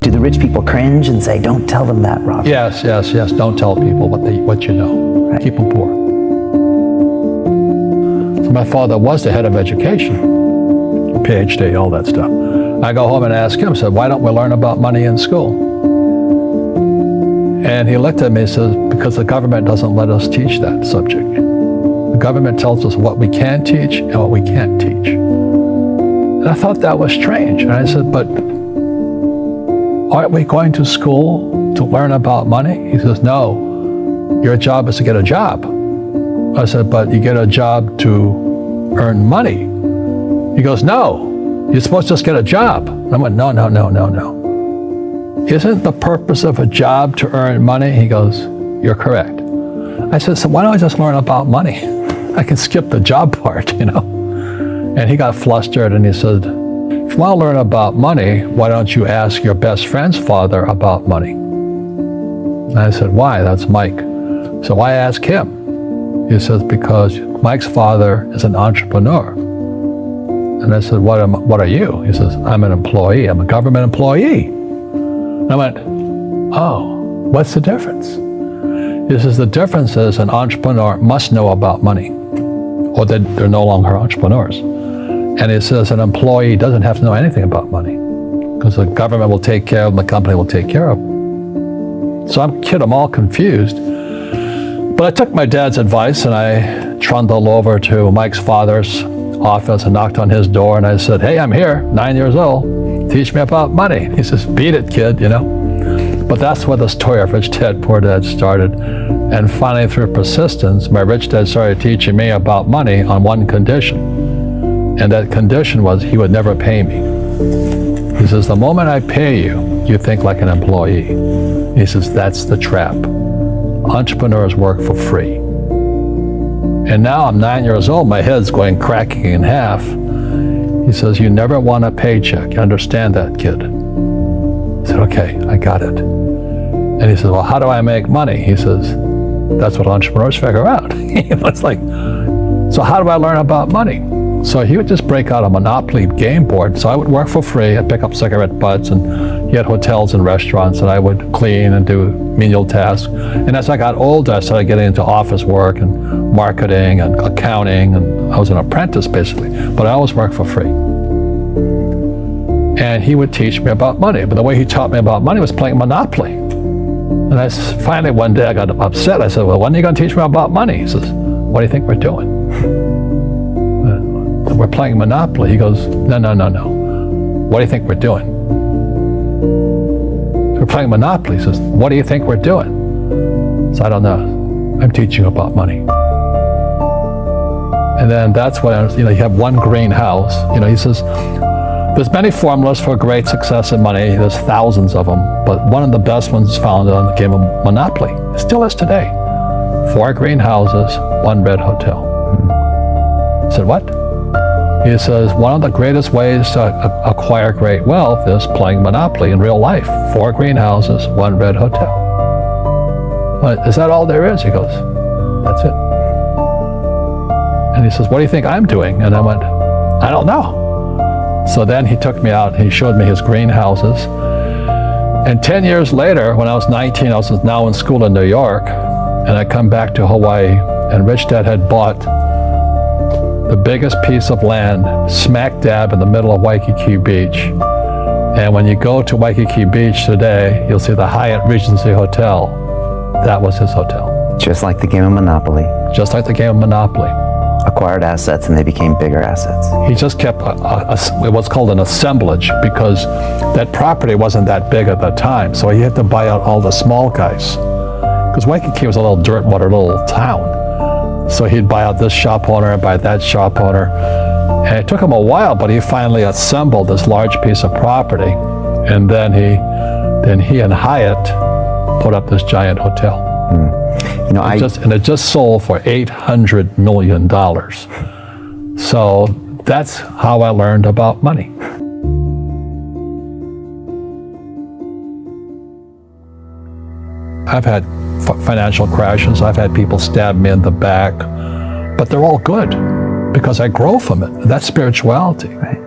Do the rich people cringe and say, don't tell them that, Robert? Yes. Don't tell people what you know. Right. Keep them poor. So my father was the head of education, PhD, all that stuff. I go home and ask him, said, why don't we learn about money in school? And he looked at me and says, because the government doesn't let us teach that subject. The government tells us what we can teach and what we can't teach. And I thought that was strange. And I said, but aren't we going to school to learn about money? He says, no, your job is to get a job. I said, but you get a job to earn money. He goes, no, you're supposed to just get a job. And I went, no. Isn't the purpose of a job to earn money? He goes, you're correct. I said, so why don't I just learn about money? I can skip the job part, And he got flustered and he said, if you want to learn about money, why don't you ask your best friend's father about money? And I said, why? That's Mike. So why ask him? He says, because Mike's father is an entrepreneur. And I said, what are you? He says, I'm an employee. I'm a government employee. And I went, oh, what's the difference? He says, the difference is an entrepreneur must know about money, or they're no longer entrepreneurs. And he says an employee doesn't have to know anything about money, because the government will take care of them, the company will take care of them. So I'm all confused. But I took my dad's advice and I trundled over to Mike's father's office and knocked on his door and I said, hey, I'm here, 9 years old. Teach me about money. He says, beat it, kid, But that's where the story of Rich Dad, Poor Dad started. And finally, through persistence, my rich dad started teaching me about money on one condition. And that condition was he would never pay me. He says, the moment I pay you, you think like an employee. He says, that's the trap. Entrepreneurs work for free. And now I'm 9 years old, my head's cracking in half. He says, you never want a paycheck. You understand that, kid? I said, okay, I got it. And he says, well, how do I make money? He says, that's what entrepreneurs figure out. It's like, so how do I learn about money? So he would just break out a Monopoly game board. So I would work for free. I'd pick up cigarette butts, and he had hotels and restaurants, and I would clean and do menial tasks. And as I got older, I started getting into office work and marketing and accounting, and I was an apprentice basically, but I always worked for free. And he would teach me about money, but the way he taught me about money was playing Monopoly. And finally one day I got upset. I said, well, when are you going to teach me about money? He says, what do you think we're doing? We're playing Monopoly. He goes, no. What do you think we're doing? We're playing Monopoly. He says, what do you think we're doing? So I don't know. I'm teaching about money. And then that's when, you have one green house. He says, there's many formulas for great success in money. There's thousands of them. But one of the best ones is found on the game of Monopoly. It still is today. 4 green houses, 1 red hotel. I said, what? He says, one of the greatest ways to acquire great wealth is playing Monopoly in real life. 4 greenhouses, 1 red hotel. But is that all there is? He goes, that's it. And he says, what do you think I'm doing? And I went, I don't know. So then he took me out and he showed me his greenhouses. And 10 years later, when I was 19, I was now in school in New York, and I come back to Hawaii, and Rich Dad had bought the biggest piece of land smack dab in the middle of Waikiki Beach. And when you go to Waikiki Beach today, you'll see the Hyatt Regency Hotel. That was his hotel. Just like the game of Monopoly. Just like the game of Monopoly. Acquired assets and they became bigger assets. He just kept what's called an assemblage, because that property wasn't that big at the time. So he had to buy out all the small guys. Because Waikiki was a little dirtwater little town. So he'd buy out this shop owner and buy that shop owner. And it took him a while, but he finally assembled this large piece of property. And then he and Hyatt put up this giant hotel. And it just sold for $800 million. So that's how I learned about money. I've had financial crashes. I've had people stab me in the back, but they're all good because I grow from it. That's spirituality. Right.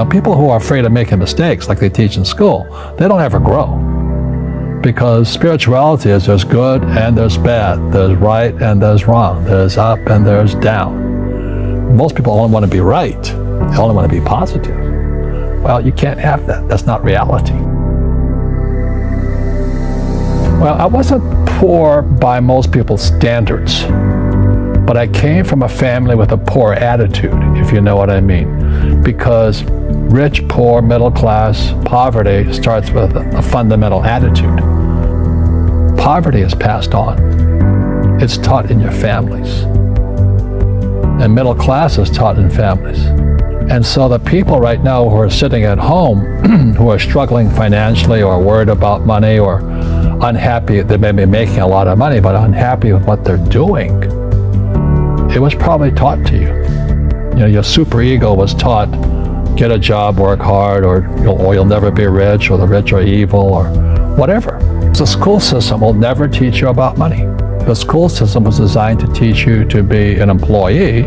People who are afraid of making mistakes, like they teach in school, they don't ever grow. Because spirituality is there's good and there's bad, there's right and there's wrong, there's up and there's down. Most people only want to be right, they only want to be positive. Well, you can't have that. That's not reality. Well, I wasn't poor by most people's standards, but I came from a family with a poor attitude, if you know what I mean. Because rich, poor, middle class, poverty starts with a fundamental attitude. Poverty is passed on. It's taught in your families. And middle class is taught in families. And so the people right now who are sitting at home, who are struggling financially or worried about money or unhappy, they may be making a lot of money, but unhappy with what they're doing, it was probably taught to you. Your superego was taught, get a job, work hard, or you'll never be rich, or the rich are evil, or whatever. The school system will never teach you about money. The school system was designed to teach you to be an employee,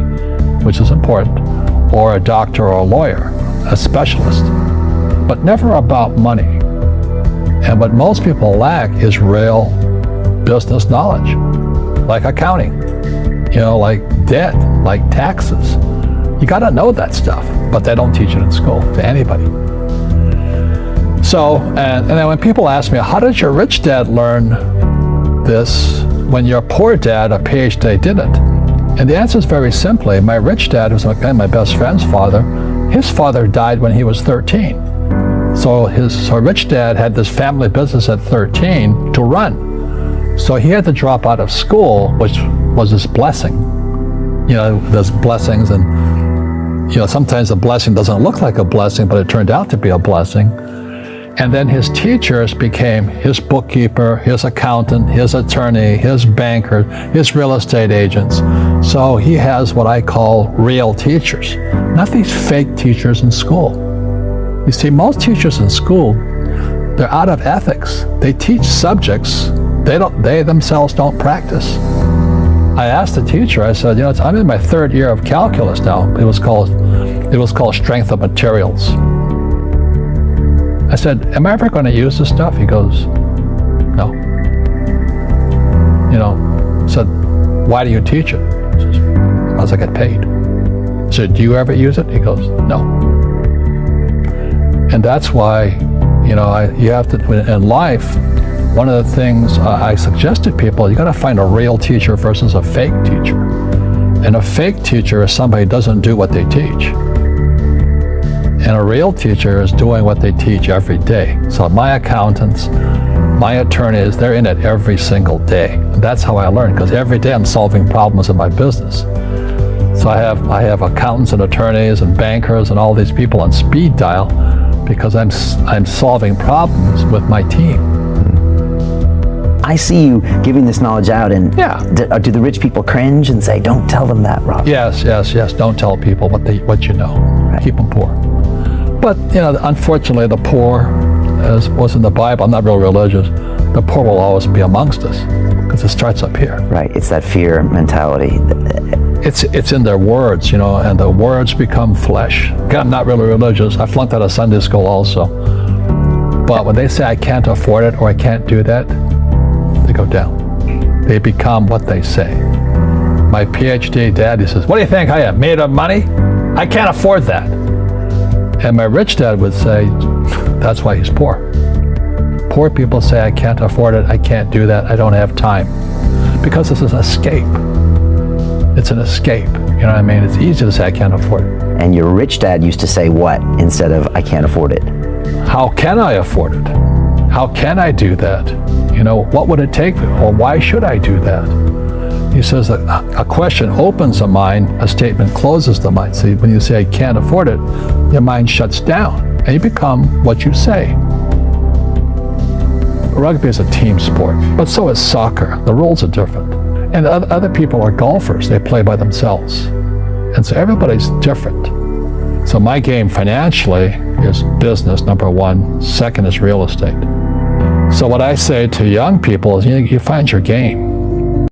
which is important, or a doctor or a lawyer, a specialist, but never about money. And what most people lack is real business knowledge, like accounting, like debt, like taxes. You got to know that stuff, but they don't teach it in school to anybody. So, and then when people ask me, how did your rich dad learn this when your poor dad, a PhD, didn't? And the answer is very simply, my rich dad, who's my best friend's father, his father died when he was 13. So his rich dad had this family business at 13 to run. So he had to drop out of school, which was his blessing. There's blessings, and sometimes a blessing doesn't look like a blessing, but it turned out to be a blessing. And then his teachers became his bookkeeper, his accountant, his attorney, his banker, his real estate agents. So he has what I call real teachers, not these fake teachers in school. You see, most teachers in school, they're out of ethics. They teach subjects they themselves don't practice. I asked the teacher, I said, I'm in my third year of calculus now. It was called strength of materials. I said, am I ever going to use this stuff? He goes, no. I said, why do you teach it? He says, because I get paid. I said, do you ever use it? He goes, no. And that's why, you have to, in life, one of the things I suggest to people, you got to find a real teacher versus a fake teacher. And a fake teacher is somebody who doesn't do what they teach. And a real teacher is doing what they teach every day. So my accountants, my attorneys, they're in it every single day. And that's how I learn, because every day I'm solving problems in my business. So I have accountants and attorneys and bankers and all these people on speed dial because I'm solving problems with my team. I see you giving this knowledge out, and Yeah. do the rich people cringe and say, don't tell them that, Rob? Yes. Don't tell people what you know. Right. Keep them poor. But, unfortunately, the poor, as was in the Bible, I'm not real religious, the poor will always be amongst us because it starts up here. Right, it's that fear mentality. It's in their words, and the words become flesh. Again, I'm not really religious. I flunked out of Sunday school also. But when they say I can't afford it or I can't do that, they go down. They become what they say. My PhD daddy says, what do you think I am, made of money? I can't afford that. And my rich dad would say, that's why he's poor. Poor people say, I can't afford it, I can't do that, I don't have time. Because this is an escape. It's an escape, you know what I mean? It's easy to say, I can't afford it. And your rich dad used to say what instead of, I can't afford it? How can I afford it? How can I do that? What would it take? Or why should I do that? He says that a question opens the mind, a statement closes the mind. See, when you say, I can't afford it, your mind shuts down, and you become what you say. Rugby is a team sport, but so is soccer. The rules are different. And other people are golfers. They play by themselves. And so everybody's different. So my game financially is business, number one. Second is real estate. So what I say to young people is, you find your game.